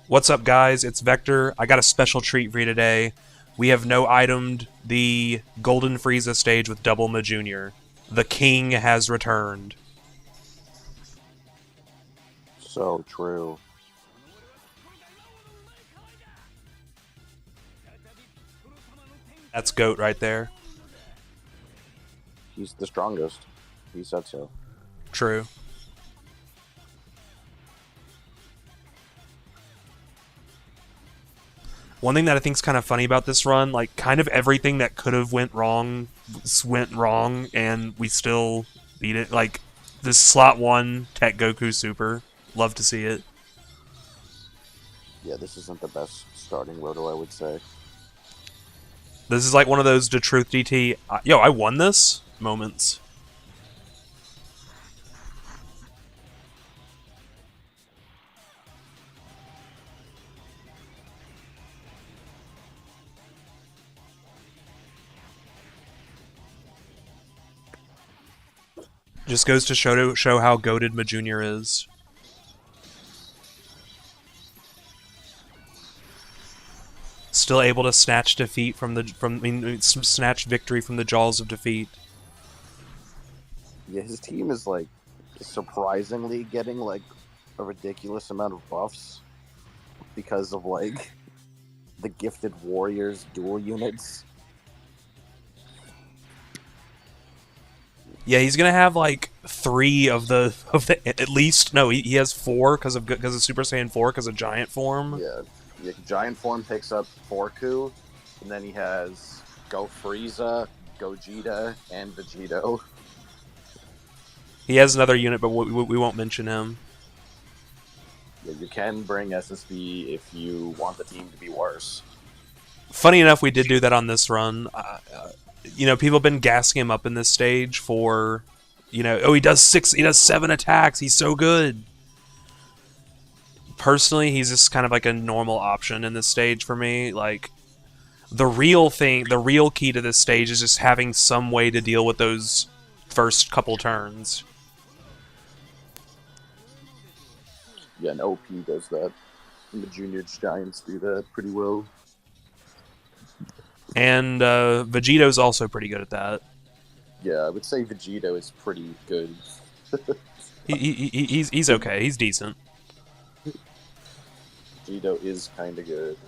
What's up, guys? It's Vector. I got a special treat for you today. We have no-itemed the Golden Frieza stage with double Majunior. The king has returned. So true. That's GOAT right there. He's the strongest. He said so. True. One thing that I think is kind of funny about this run, like, kind of everything that could have went wrong, and we still beat it. Like, this slot 1 Tech Goku Super. Love to see it. Yeah, this isn't the best starting roto, I would say. This is like one of those to Truth DT, yo, I won this moments. Just goes to show how goated Majunior is. Still able to snatch defeat snatch victory from the jaws of defeat. Yeah, his team is like surprisingly getting like a ridiculous amount of buffs because of like the gifted warriors dual units. Yeah, he's gonna have like 3 of the at least. No, he has 4 because of Super Saiyan 4 because of giant form. Yeah, giant form picks up Forku, and then he has Go Frieza, Gogeta, and Vegito. He has another unit, but we won't mention him. Yeah, you can bring SSB if you want the team to be worse. Funny enough, we did do that on this run. You know, people have been gassing him up in this stage for, you know, oh, he does 7 attacks. He's so good. Personally, he's just kind of like a normal option in this stage for me. Like, the real key to this stage is just having some way to deal with those first couple turns. Yeah, and OP does that. And the junior giants do that pretty well. And Vegito's also pretty good at that. Yeah, I would say Vegito is pretty good. He's okay. He's decent. Vegito is kind of good.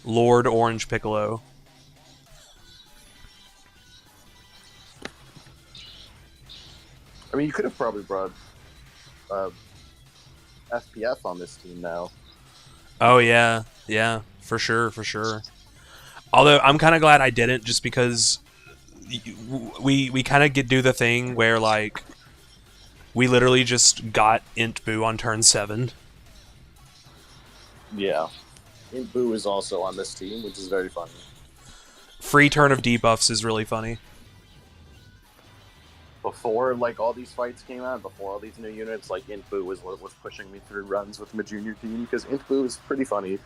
Lord Orange Piccolo. I mean, you could have probably brought FPF on this team now. Oh yeah, yeah, for sure, for sure. Although I'm kind of glad I didn't, just because we kind of do the thing where like we literally just got Int Boo on turn 7. Yeah, Int Boo is also on this team, which is very funny. Free turn of debuffs is really funny. Before like all these fights came out, before all these new units, like Int Boo was what was pushing me through runs with my junior team because Int Boo is pretty funny.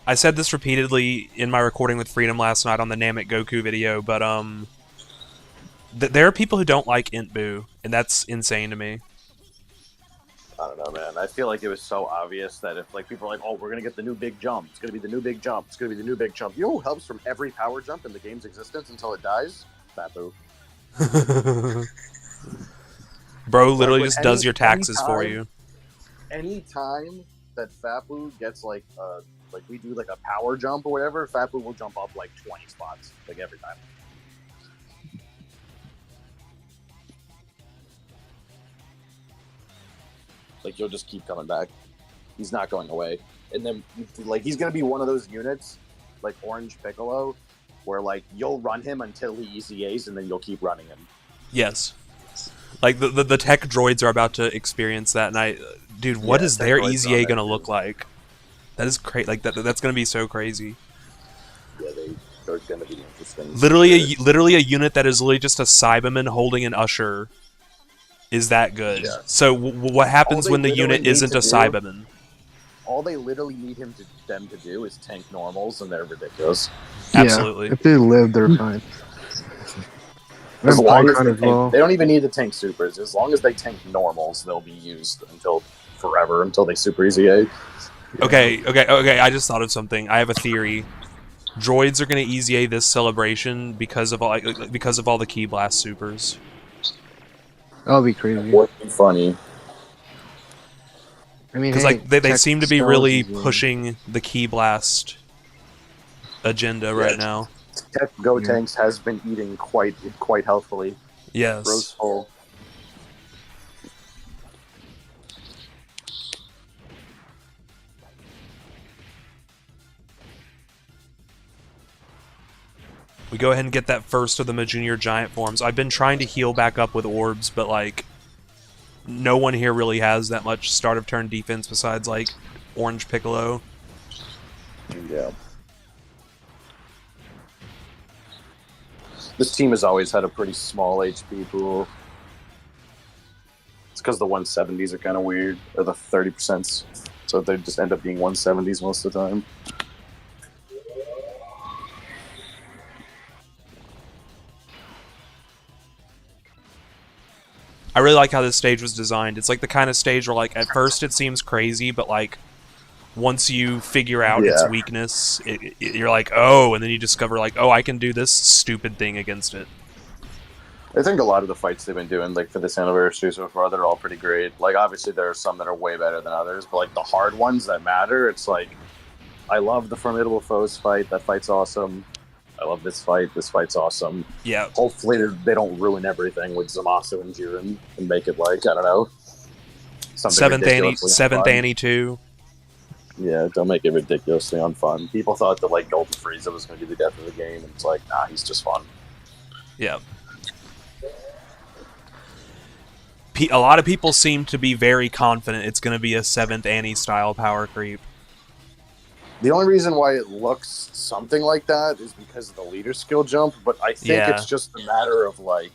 I said this repeatedly in my recording with Freedom last night on the Namek Goku video, but there are people who don't like Int Boo, and that's insane to me. I don't know, man. I feel like it was so obvious that if like people are like, "Oh, we're gonna get the new big jump. It's gonna be the new big jump. It's gonna be the new big jump." You know who helps from every power jump in the game's existence until it dies? Fabu. Bro literally just does your taxes for you. Anytime that Fabu gets like we do like a power jump or whatever, Fabu will jump up like 20 spots, like every time. Like you'll just keep coming back. He's not going away. And then like he's gonna be one of those units, like Orange Piccolo, where like you'll run him until he ECAs and then you'll keep running him. Yes. Like the tech droids are about to experience that, and dude, what is their EZA gonna look like? That is crazy. Like that's gonna be so crazy. Yeah, they're gonna be interesting. Literally a unit that is literally just a Cyberman holding an Usher is that good. Yeah. So what happens when the unit isn't a Cyberman? all they literally need them to do is tank normals, and they're ridiculous. Absolutely. Yeah, if they live, they're fine. As And long as Palcon they as tank, well. they don't even need to tank supers. As long as they tank normals, they'll be used until forever, until they super easy A. Okay. I just thought of something. I have a theory. Droids are going to easy A this celebration because of all the Key Blast supers. That'll be crazy. Would be funny. I mean, Because hey, like they tech seem to be spells really is, pushing the Key Blast agenda right now. Tech Go Yeah. Tanks has been eating quite healthfully. Yes. Rose full. We go ahead and get that first of the Majunior giant forms. I've been trying to heal back up with orbs, but like no one here really has that much start of turn defense besides like Orange Piccolo. Yeah. This team has always had a pretty small HP pool. It's because the 170s are kind of weird, or the 30%. So they just end up being 170s most of the time. I really like how this stage was designed. It's like the kind of stage where like at first it seems crazy, but like once you figure out its weakness, you're like, oh, and then you discover like, oh, I can do this stupid thing against it. I think a lot of the fights they've been doing, like for this anniversary so far, they're all pretty great. Like obviously there are some that are way better than others, but like the hard ones that matter, it's like I love the Formidable Foes fight. That fight's awesome. I love this fight. This fight's awesome. Yeah. Hopefully they don't ruin everything with Zamasu and Jiren and make it like, I don't know, something Seventh Annie too. Yeah, don't make it ridiculously unfun. People thought that like Golden Frieza was going to be the death of the game, and it's like, nah, he's just fun. Yeah. A lot of people seem to be very confident it's going to be a 7th Annie style power creep. The only reason why it looks something like that is because of the leader skill jump, but I think it's just a matter of like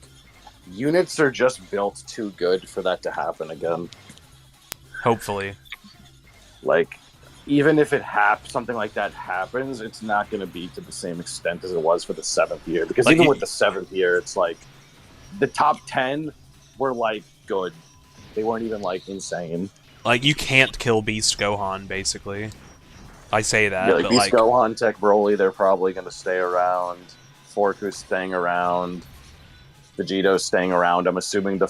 units are just built too good for that to happen again. Hopefully. Like, even if something like that happens, it's not going to be to the same extent as it was for the 7th year. Because like, even with the 7th year, it's like the top 10 were like good. They weren't even like insane. Like, you can't kill Beast Gohan, basically. I say that, yeah, like but Beast Gohan, Tech Broly, they're probably going to stay around. Forku's staying around. Vegeto's staying around. I'm assuming the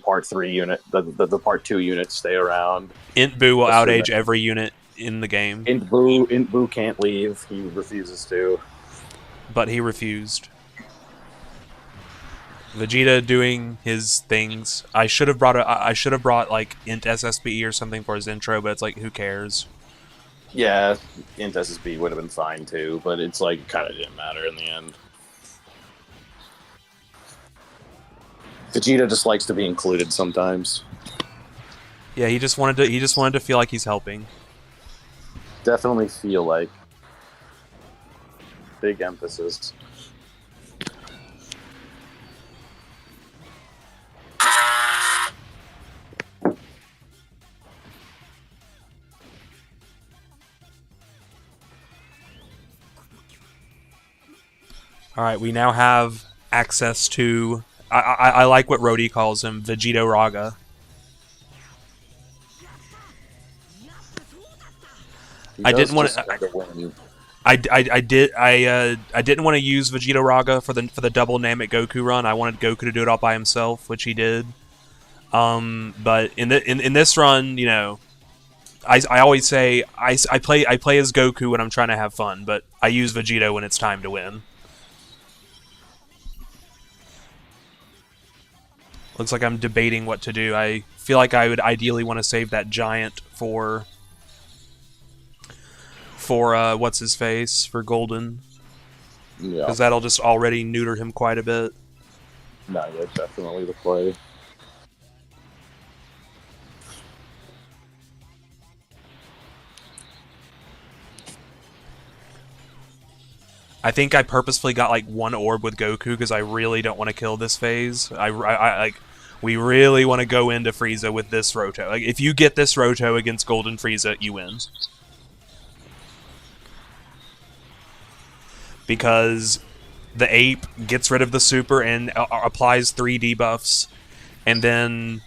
part 3 unit, the part 2 units stay around. Int Boo will outage every unit in the game. Int Boo can't leave. He refuses to. But he refused. Vegeta doing his things. I should have brought like Int SSBE or something for his intro, but it's like, who cares? Yeah, Int SSB would have been fine too, but it's like kind of didn't matter in the end. Vegeta just likes to be included sometimes. Yeah, he just wanted to feel like he's helping. Definitely feel like. Big emphasis. Alright, we now have access to... I like what Rhodey calls him, Vegito Raga. I didn't want to... I didn't want to use Vegito Raga for the double Namek Goku run. I wanted Goku to do it all by himself, which he did. But in this run, you know, I always say I play as Goku when I'm trying to have fun, but I use Vegito when it's time to win. Looks like I'm debating what to do. I feel like I would ideally want to save that giant for what's his face, for Golden. Yeah. Because that'll just already neuter him quite a bit. No, yeah, definitely the play. I think I purposefully got like one orb with Goku because I really don't want to kill this phase. I like We really want to go into Frieza with this Roto. Like, if you get this Roto against Golden Frieza, you win. Because the ape gets rid of the super and applies 3 debuffs, and then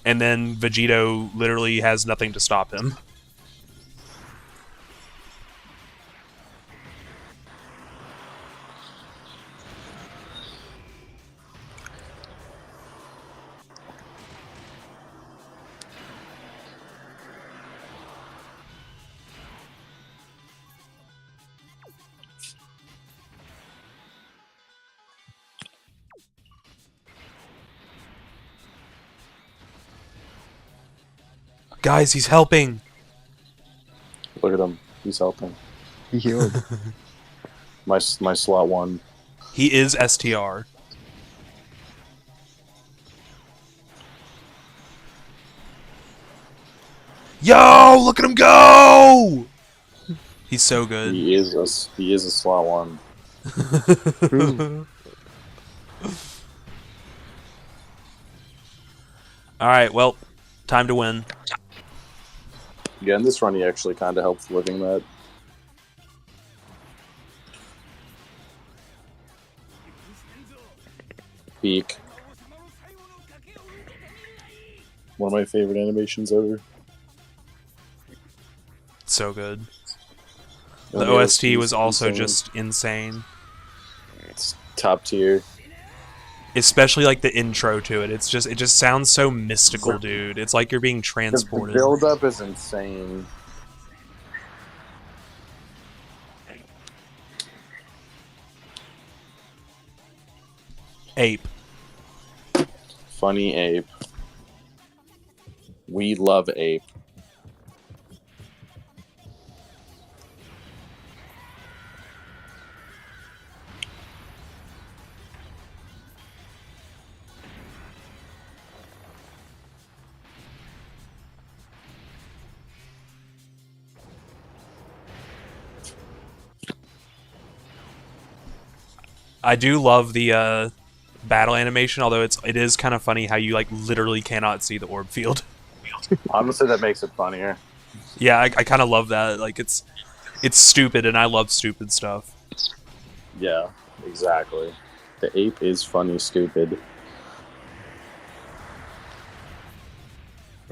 Vegito literally has nothing to stop him. Guys, he's helping. Look at him. He's helping. He healed. My slot 1. He is STR. Yo, look at him go! He's so good. He is a slot 1. Alright, well, time to win. Yeah, in this run he actually kind of helped living that. Peak. One of my favorite animations ever. So good. And The OST was also insane. just insane. It's top tier. Especially like the intro to it. It just sounds so mystical, dude. It's like you're being transported. The build up is insane. Ape. Funny ape. We love ape. I do love the battle animation, although it is kind of funny how you like literally cannot see the orb field. Honestly, that makes it funnier. Yeah, I kind of love that. Like it's stupid, and I love stupid stuff. Yeah, exactly. The ape is funny, stupid.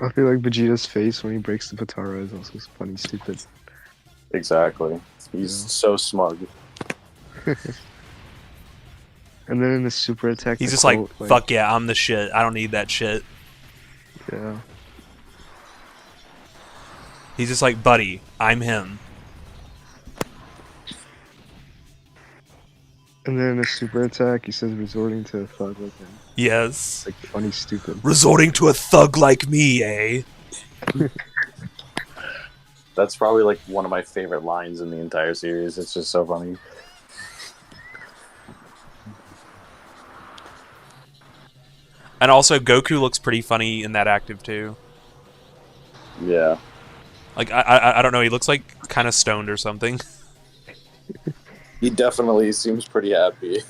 I feel like Vegeta's face when he breaks the Patara is also funny, stupid. Exactly. He's so smug. And then in the super attack, He's the just quote, like, "Fuck yeah, I'm the shit. I don't need that shit." Yeah. He's just like, "Buddy, I'm him." And then in the super attack, he says resorting to a thug like him. Yes. Like funny, stupid. Resorting to a thug like me, eh? That's probably like one of my favorite lines in the entire series. It's just so funny. And also, Goku looks pretty funny in that active too. Yeah. Like I don't know, he looks like kind of stoned or something. He definitely seems pretty happy.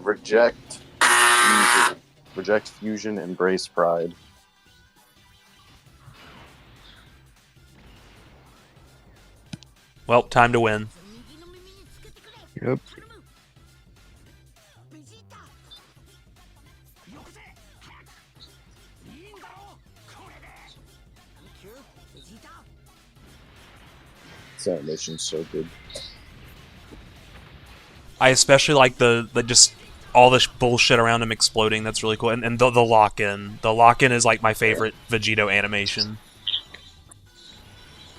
Reject fusion. Reject fusion, embrace pride. Well, time to win. Yep. This animation's so good. I especially like the just all this bullshit around him exploding. That's really cool. And the lock-in. The lock-in is like my favorite Vegito animation.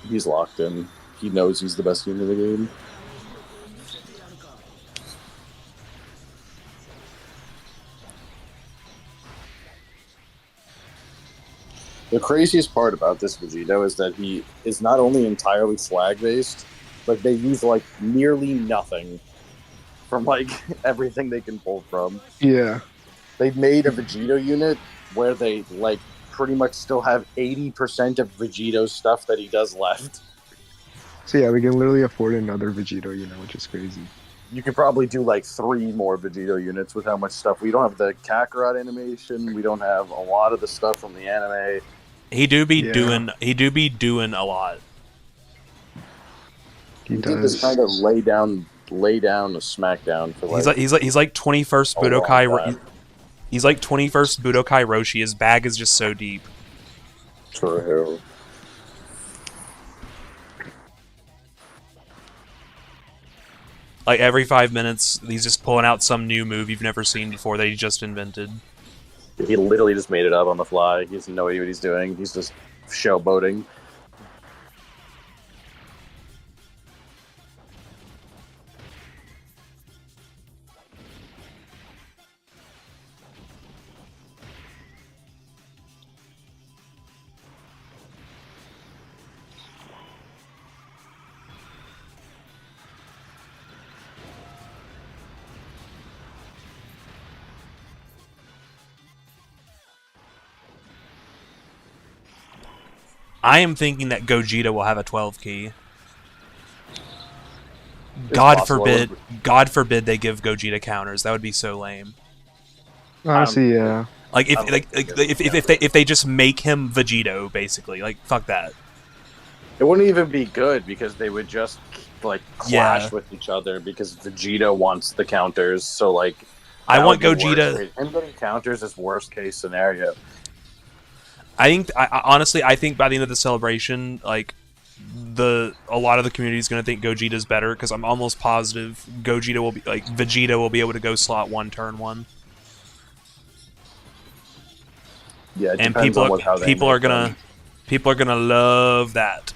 He's locked in. He knows he's the best unit in the game. The craziest part about this Vegito is that he is not only entirely flag-based, but they use, like, nearly nothing from, like, everything they can pull from. Yeah. They've made a Vegito unit where they, like, pretty much still have 80% of Vegito's stuff that he does left. So yeah, we can literally afford another Vegito, which is crazy. You could probably do like 3 more Vegito units with how much stuff. We don't have the Kakarot animation. We don't have a lot of the stuff from the anime. He do be Yeah. doing a lot. He He did this does. kind of lay down a smackdown for like He's like 21st a long Budokai. time. He's like 21st Budokai Roshi. His bag is just so deep. True. Like every 5 minutes, he's just pulling out some new move you've never seen before that he just invented. He literally just made it up on the fly. He doesn't know what he's doing. He's just showboating. I am thinking that Gogeta will have a 12 key. It's possible. God forbid they give Gogeta counters. That would be so lame. Honestly, yeah. Like I don't think if they just make him Vegito, basically, like fuck that. It wouldn't even be good because they would just like clash Yeah. with each other because Vegeta wants the counters. So like, I that want would be Gogeta. worst case. Him getting counters is worst case scenario. Honestly, I think by the end of the celebration, like a lot of the community is going to think Gogeta's better because I'm almost positive Vegeta will be able to go slot 1 turn 1. Yeah, it And depends on how they people are make them. gonna love that.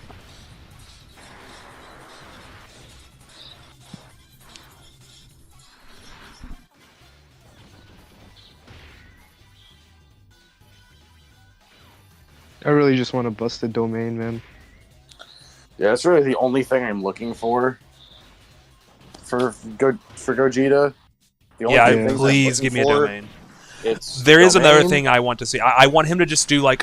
I really just want to bust the domain, man. Yeah, that's really the only thing I'm looking for Gogeta. The only Yeah, two things I'm please looking give me a for, domain. It's There is another domain. thing I want to see. I want him to just do like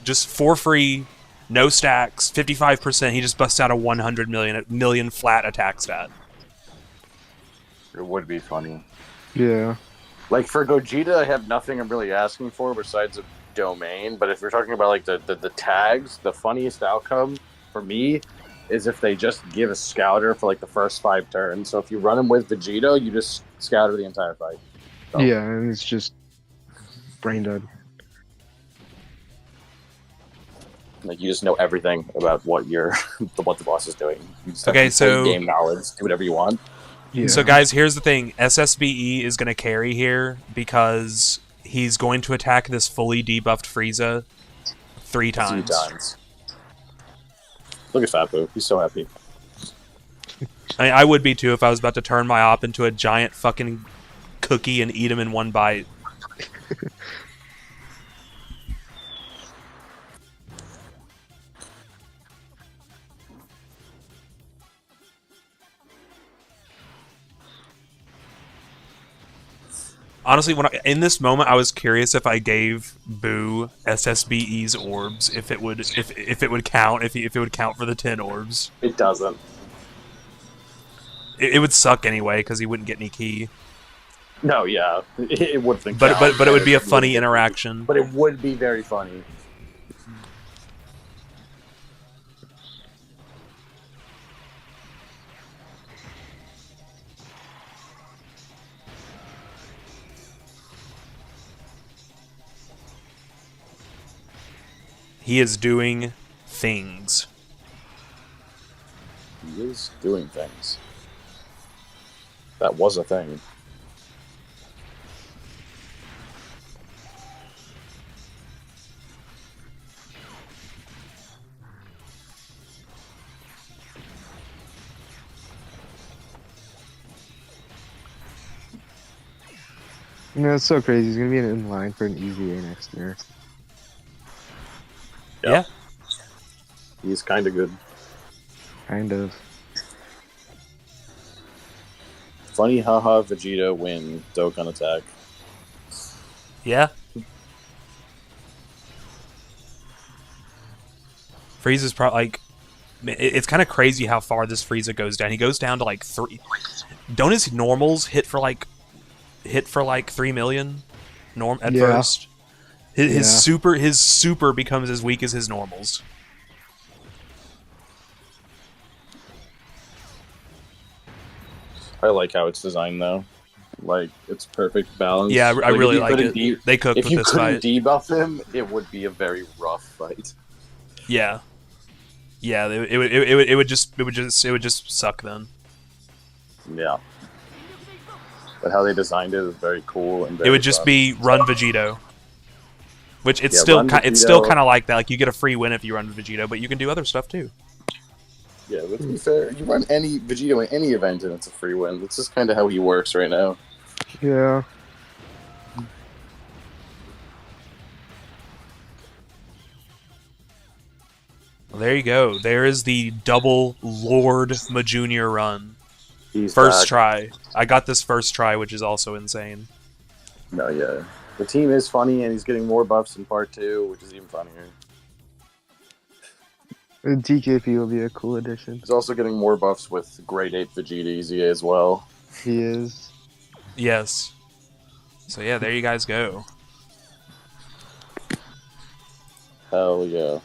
just for free, no stacks, 55%. He just busts out a 100 million flat attack stat. It would be funny. Yeah. Like for Gogeta, I have nothing I'm really asking for besides a domain. But if we're talking about like the tags, the funniest outcome for me is if they just give a scouter for like the first 5 turns. So if you run him with Vegeta, you just scouter the entire fight. So, Yeah, and it's just brain dead. like you just know everything about what what the boss is doing. You just have Okay, complete so- game knowledge. Do whatever you want. Yeah. So guys, here's the thing: SSBE is going to carry here because he's going to attack this fully debuffed Frieza 3 A few times. times. Look at Fat He's so happy. I would be too if I was about to turn my op into a giant fucking cookie and eat him in one bite. Honestly, in this moment, I was curious if I gave Boo SSBE's orbs, if it would count, if it would count for the 10 orbs. It doesn't. It would suck anyway because he wouldn't get any key. No, yeah, it would think. But it would be a funny interaction. But it would be very funny. He is doing things. He is doing things. That was a thing. You know, it's so crazy. He's gonna be in line for an EVA next year. Yeah. He's kind of good. Kind of. Funny, haha, Vegeta win, Dokkan attack. Yeah. Frieza's probably like It's kind of crazy how far this Frieza goes down. He goes down to like 3. Don't his normals hit for like 3 million norm at Yeah. first? His Yeah. super becomes as weak as his normals. I like how it's designed though. Like it's perfect balance. Yeah, I Like if really you like couldn't it. They cooked if with you this couldn't fight. debuff him, it would be a very rough fight. Yeah, yeah. It would just suck then. Yeah. But how they designed it is very cool and It very would just fun. be run Vegito, which Yeah, run it's still Vegito. kind of like that. Like you get a free win if you run Vegito, but you can do other stuff too. Yeah, but to be fair, you run any Vegito in any event and it's a free win. That's just kind of how he works right now. Yeah. Well, there you go. There is the double Lord Majunior run. He's First back. try. I got this first try, which is also insane. No, yeah. The team is funny and he's getting more buffs in part 2, which is even funnier. The DKP will be a cool addition. He's also getting more buffs with Grade 8 Vegeta EZA as well. He is. Yes. So yeah, there you guys go. Hell yeah.